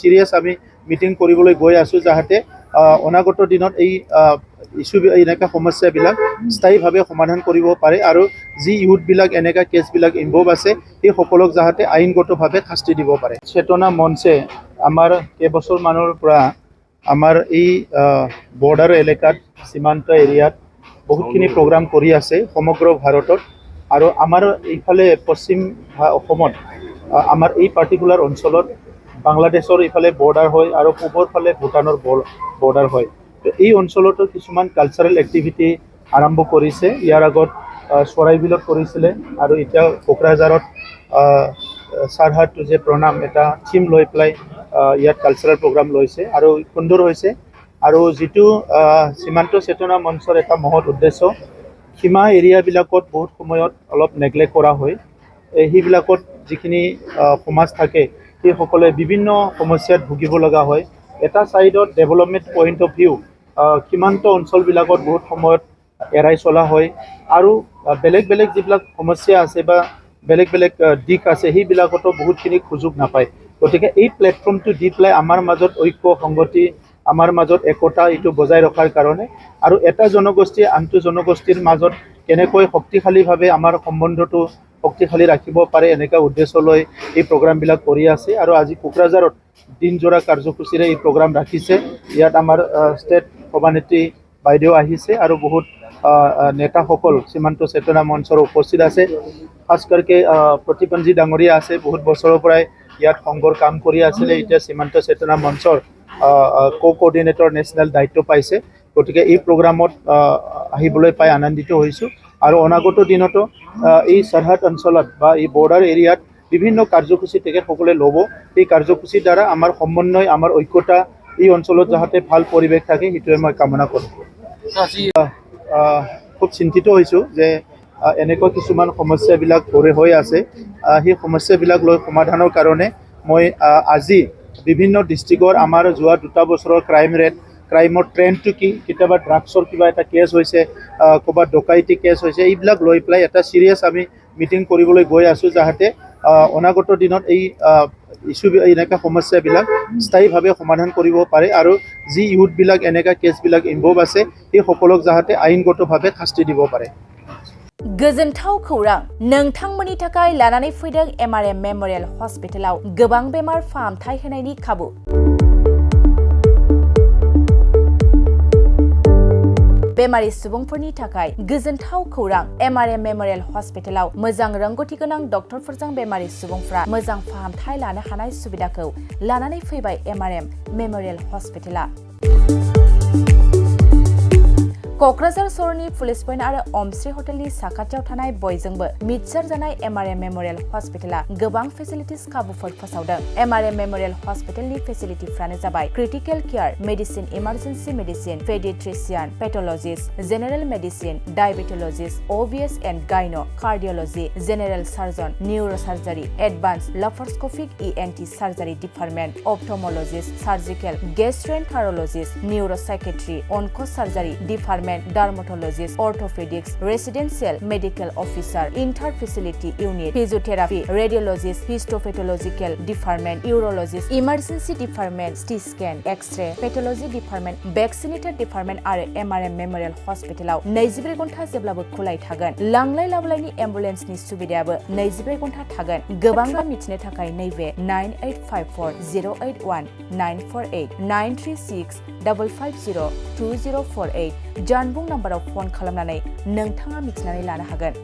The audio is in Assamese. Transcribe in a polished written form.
সিৰিয়াস আমি মিটিং কৰিবলৈ গৈ আছো যাহাতে অনাগত দিনত এই ইস্যু এনেকা সমস্যাবিলাক স্থায়ীভাৱে সমাধান কৰিব পাৰে আৰু যি ইউথবিলাক এনেকা কেছবিলাক ইনভলভ আছে এই সকলক যাহাতে আইনগতভাৱে শাস্তি দিব পাৰে। চেতনা মঞ্চে আমাৰ কেইবছৰমানৰ পৰা আমাৰ এই বৰ্ডাৰ এলেকাত সীমান্ত এৰিয়াত বহুতখিনি প্ৰগ্ৰাম কৰি আছে সমগ্ৰ ভাৰতত আৰু আমাৰ এইফালে পশ্চিম অসমত আমাৰ এই পাৰ্টিকুলাৰ অঞ্চলত বাংলাদেশৰ এইফালে বৰ্ডাৰ হয় আৰু পূবৰ ফালে ভূটানৰ বৰ্ডাৰ হয়। এই অঞ্চলতো কিছুমান কালচাৰেল এক্টিভিটি আৰম্ভ কৰিছে। ইয়াৰ আগত চৰাইবিলত কৰিছিলে আৰু এতিয়া কোকৰাঝাৰত সাৰহাদ তুজে প্ৰণাম এটা থিম লৈ পেলাই ইয়াত কালচাৰেল প্ৰগ্ৰাম লৈছে আৰু সুন্দৰ হৈছে। আৰু যিটো সীমান্ত চেতনা মঞ্চৰ এটা মহৎ উদ্দেশ্য সীমা এৰিয়াবিলাকত বহুত সময়ত অলপ নেগলেক্ট কৰা হয়। সেইবিলাকত যিখিনি সমাজ থাকে সেইসকলে বিভিন্ন সমস্যাত ভুগিব লগা হয়। এটা চাইডত ডেভেলপমেণ্ট পইণ্ট অফ ভিউ সীমান্ত অঞ্চলবিলাকত বহুত সময়ত এৰাই চলা হয় আৰু বেলেগ বেলেগ যিবিলাক সমস্যা আছে বা বেলেগ বেলেগ দিশ আছে সেইবিলাকতো বহুতখিনি সুযোগ নাপায়। গতিকে এই প্লেটফৰ্মটো দি পেলাই আমাৰ মাজত ঐক্য সংগতি আমাৰ মাজত একতা এইটো বজাই ৰখাৰ কাৰণে আৰু এটা জনগোষ্ঠীয়ে আনটো জনগোষ্ঠীৰ মাজত কেনেকৈ শক্তিশালীভাৱে আমাৰ সম্বন্ধটো শক্তিশালী ৰাখিব পাৰে এনেকুৱা উদ্দেশ্য লৈ এই প্ৰগ্ৰামবিলাক কৰি আছে। আৰু আজি কোকৰাঝাৰত দিনজোৰা কাৰ্যসূচীৰে এই প্ৰগ্ৰাম ৰাখিছে। ইয়াত আমাৰ ষ্টেট সভানেত্ৰী বাইদেউ আহিছে আৰু বহুত নেতাসকল সীমান্ত চেতনা মঞ্চৰ উপস্থিত আছে। খাস কৰিকে প্ৰতিপঞ্জী ডাঙৰীয়া আছে, বহুত বছৰৰ পৰাই ইয়াত সংঘৰ কাম কৰি আছিলে, এতিয়া সীমান্ত চেতনা মঞ্চৰ কো-কোঅৰ্ডিনেটৰ নেশ্যনেল দায়িত্ব পাইছে। গতিকে এই প্ৰগ্ৰামত আহিবলৈ পাই আনন্দিত হৈছোঁ আৰু অনাগত দিনতো এই সৰহদ অঞ্চলত বা এই বৰ্ডাৰ এৰিয়াত বিভিন্ন কাৰ্যসূচী তেখেতসকলে ল'ব। এই কাৰ্যসূচীৰ দ্বাৰা আমাৰ সমন্বয় আমাৰ ঐক্যতা এই অঞ্চলত যাতে ভাল পৰিৱেশ থাকে সেইটোৱে মই কামনা কৰোঁ। খুব চিন্তিত হৈছোঁ যে এনেকুৱা কিছুমান সমস্যাবিলাক হৈ আছে। সেই সমস্যাবিলাক লৈ সমাধানৰ কাৰণে মই আজি বিভিন্ন ডিষ্ট্ৰিক্টৰ আমাৰ যোৱা 2 বছৰৰ ক্ৰাইমৰ ট্ৰেণ্ডটো কি, কেতিয়াবা ড্ৰাগছৰ কিবা এটা কেছ হৈছে, ক'ৰবাত ডকাইতি কেছ হৈছে, এইবিলাক লৈ পেলাই এটা চিৰিয়াছ আমি মিটিং কৰিবলৈ গৈ আছোঁ যাহাতে অনাগত দিনত এই ইস্যু এনেকা সমস্যাবিলাক স্থায়ীভাৱে সমাধান কৰিব পাৰে আৰু যি ইউথবিলাক এনেকা কেছবিলাক ইনভলভ আছে এই সকলক যাহাতে আইনগতভাৱে শাস্তি দিব পাৰে। गोजोनथाव खौरां नोंथांमोननि थाखाय लानानै फैदों MRM मेमोरियल हस्पिटालाव गोबां बेमार फाहामथाय होनायनि खाबु। बेमारि सुबुंफोरनि थाखाय गोजोनथाव खौरां MRM मेमोरियल हस्पिटालाव मोजां रोंग'थि गोनां डक्टरफोरजों बेमारि सुबुंफ्रा मोजां फाहामथाय लानो हानाय सुबिदाखौ लानानै फैबाय MRM मेमोरियल हस्पिटाला। क'क्राझार सहरनि पुलिस पइन्ट आरो अमश्री हटेलनि साखाथियाव थानाय बयजोंबो मिथिसार जानाय MRM मेमोरियल हस्पिटाला गोबां फेसिलिटिस खाबुफोर फोसावदों। MRM मेमोरियल हस्पिटालनि फेसिलिटिफ्रानो जाबाय critical care, medicine, emergency medicine, paediatrician, pathologist, general medicine, diabetologist, OBS and gyno, cardiology, general surgeon, neurosurgery, advance laparoscopic ENT surgery department, ophthalmologist, surgical, gastroenterologist, neuropsychiatry, onco surgery department, dermatologist, orthopaedics, residential medical officer, inter facility unit, physiotherapy, radiologist, histopathological department, urologist, emergency department, CT scan, x-ray, pathology department, vaccinator department आरो MRM मेमोरियल हस्पिटालाव 24 घन्टा जेब्लाबो खुलाय थागोन। लांलाय लाबोलायनि एम्बुलेन्सनि सुबिदायाबो 24 घन्टा थागोन। गोबां मिथिनो थाखाय नैबे 9854081948 93655020048 जानबुं नाम्बाराव फन खालामनानै नोंथाङा मिथिनानै लानो हागोन।